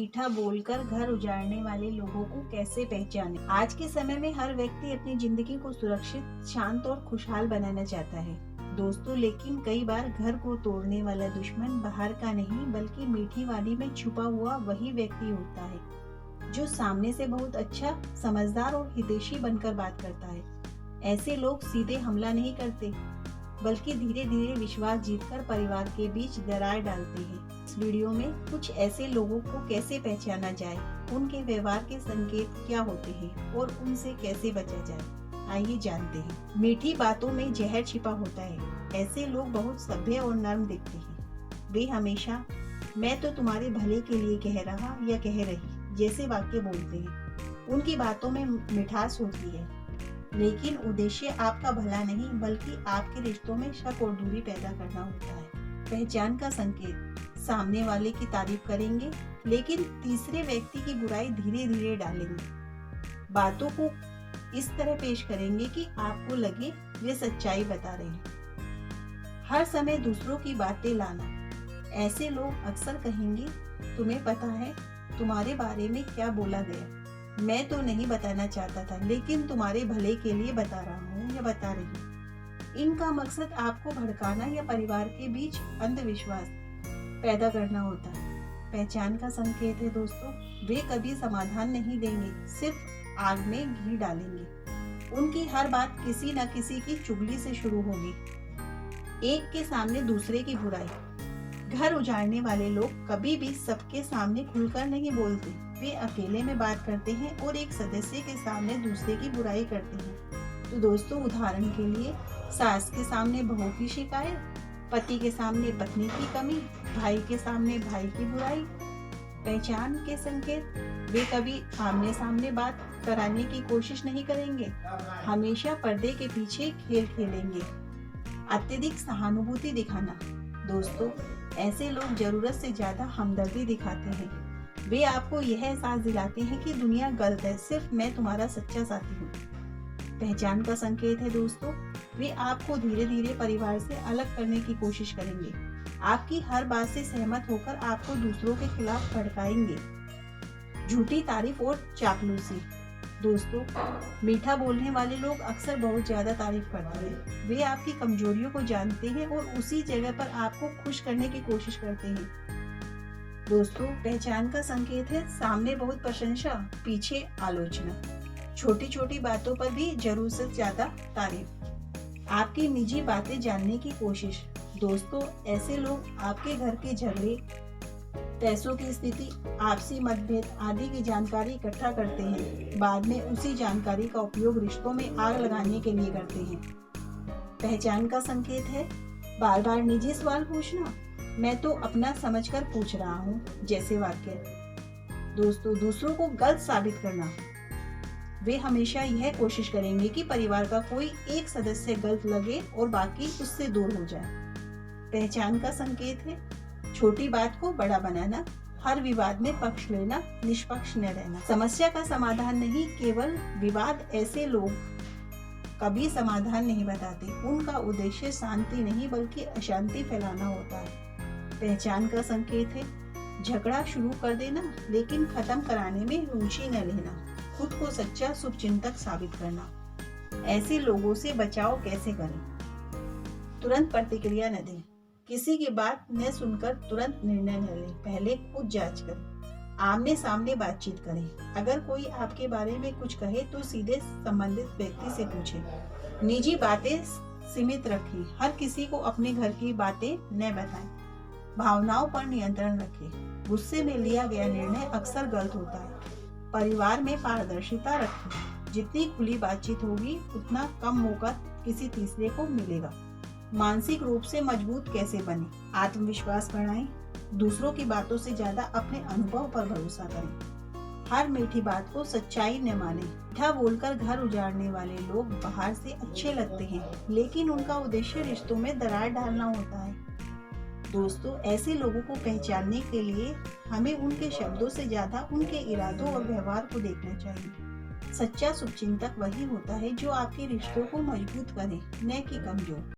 मीठा बोलकर घर उजाड़ने वाले लोगों को कैसे पहचाने। आज के समय में हर व्यक्ति अपनी जिंदगी को सुरक्षित, शांत और खुशहाल बनाना चाहता है दोस्तों, लेकिन कई बार घर को तोड़ने वाला दुश्मन बाहर का नहीं बल्कि मीठी वादी में छुपा हुआ वही व्यक्ति होता है जो सामने से बहुत अच्छा, समझदार और हितैषी बनकर बात करता है। ऐसे लोग सीधे हमला नहीं करते बल्कि धीरे धीरे विश्वास जीतकर परिवार के बीच दरार डालते हैं। इस वीडियो में कुछ ऐसे लोगों को कैसे पहचाना जाए, उनके व्यवहार के संकेत क्या होते हैं और उनसे कैसे बचा जाए, आइए जानते हैं। मीठी बातों में जहर छिपा होता है। ऐसे लोग बहुत सभ्य और नर्म दिखते हैं। वे हमेशा मैं तो तुम्हारे भले के लिए कह रहा या कह रही जैसे वाक्य बोलते हैं। उनकी बातों में मिठास होती है, लेकिन उद्देश्य आपका भला नहीं बल्कि आपके रिश्तों में शक और दूरी पैदा करना होता है। पहचान का संकेत, सामने वाले की तारीफ करेंगे लेकिन तीसरे व्यक्ति की बुराई धीरे धीरे डालेंगे। बातों को इस तरह पेश करेंगे कि आपको लगे वे सच्चाई बता रहे हैं। हर समय दूसरों की बातें लाना, ऐसे लोग अक्सर कहेंगे तुम्हें पता है तुम्हारे बारे में क्या बोला गया, मैं तो नहीं बताना चाहता था लेकिन तुम्हारे भले के लिए बता रहा हूँ या बता रही हूँ। इनका मकसद आपको भड़काना या परिवार के बीच अंधविश्वास पैदा करना होता है। पहचान का संकेत है दोस्तों, वे कभी समाधान नहीं देंगे, सिर्फ आग में घी डालेंगे। उनकी हर बात किसी न किसी की चुगली से शुरू होगी, एक के सामने दूसरे की बुराई। घर उजाड़ने वाले लोग कभी भी सबके सामने खुलकर नहीं बोलते, वे अकेले में बात करते हैं और एक सदस्य के सामने दूसरे की बुराई करते हैं। तो दोस्तों, उदाहरण के लिए सास के सामने बहू की शिकायत, पति के सामने पत्नी की कमी, भाई के सामने भाई की बुराई। पहचान के संकेत, वे कभी आमने सामने बात कराने की कोशिश नहीं करेंगे, हमेशा पर्दे के पीछे खेल खेलेंगे। अत्यधिक सहानुभूति दिखाना, दोस्तों ऐसे लोग जरूरत से ज्यादा हमदर्दी दिखाते हैं। वे आपको यह एहसास दिलाते हैं कि दुनिया गलत है, सिर्फ मैं तुम्हारा सच्चा साथी हूँ। पहचान का संकेत है दोस्तों, वे आपको धीरे धीरे परिवार से अलग करने की कोशिश करेंगे। आपकी हर बात से सहमत होकर आपको दूसरों के खिलाफ भड़काएंगे। झूठी तारीफ और चापलूसी, दोस्तों मीठा बोलने वाले लोग अक्सर बहुत ज्यादा तारीफ करते हैं। वे आपकी कमजोरियों को जानते हैं और उसी जगह पर आपको खुश करने की कोशिश करते हैं। दोस्तों, पहचान का संकेत है सामने बहुत प्रशंसा, पीछे आलोचना। छोटी छोटी बातों पर भी जरूरत से ज्यादा तारीफ, आपकी निजी बातें जानने की कोशिश। दोस्तों, ऐसे लोग आपके घर के झगड़े, पैसों की स्थिति, आपसी मतभेद आदि की जानकारी इकट्ठा करते हैं। बाद में उसी जानकारी का उपयोग रिश्तों में आग लगाने के लिए करते हैं। पहचान का संकेत है बार बार निजी सवाल पूछना, मैं तो अपना समझकर पूछ रहा हूँ जैसे वाक्य। दोस्तों, दूसरों को गलत साबित करना, वे हमेशा यह कोशिश करेंगे कि परिवार का कोई एक सदस्य गलत लगे और बाकी उससे दूर हो जाए। पहचान का संकेत है छोटी बात को बड़ा बनाना, हर विवाद में पक्ष लेना, निष्पक्ष न रहना। समस्या का समाधान नहीं, केवल विवाद। ऐसे लोग कभी समाधान नहीं बताते, उनका उद्देश्य शांति नहीं बल्कि अशांति फैलाना होता है। पहचान का संकेत है झगड़ा शुरू कर देना लेकिन खत्म कराने में रुचि न लेना, खुद को सच्चा शुभचिंतक साबित करना। ऐसे लोगों से बचाव कैसे करें? तुरंत प्रतिक्रिया न दें, किसी की बात न सुनकर तुरंत निर्णय न लें, पहले खुद जांच करें, आमने सामने बातचीत करें। अगर कोई आपके बारे में कुछ कहे तो सीधे संबंधित व्यक्ति से पूछें। निजी बातें सीमित रखें, हर किसी को अपने घर की बातें न बताएं। भावनाओं पर नियंत्रण रखें, गुस्से में लिया गया निर्णय अक्सर गलत होता है। परिवार में पारदर्शिता रखें, जितनी खुली बातचीत होगी उतना कम मौका किसी तीसरे को मिलेगा। मानसिक रूप से मजबूत कैसे बने? आत्मविश्वास बढ़ाएं, दूसरों की बातों से ज्यादा अपने अनुभव पर भरोसा करें। हर मीठी बात को सच्चाई न माने। मीठा बोलकर घर उजाड़ने वाले लोग बाहर से अच्छे लगते हैं लेकिन उनका उद्देश्य रिश्तों में दरार डालना होता है। दोस्तों, ऐसे लोगों को पहचानने के लिए हमें उनके शब्दों से ज्यादा उनके इरादों और व्यवहार को देखना चाहिए। सच्चा शुभचिंतक वही होता है जो आपके रिश्तों को मजबूत करे, न कि कमजोर।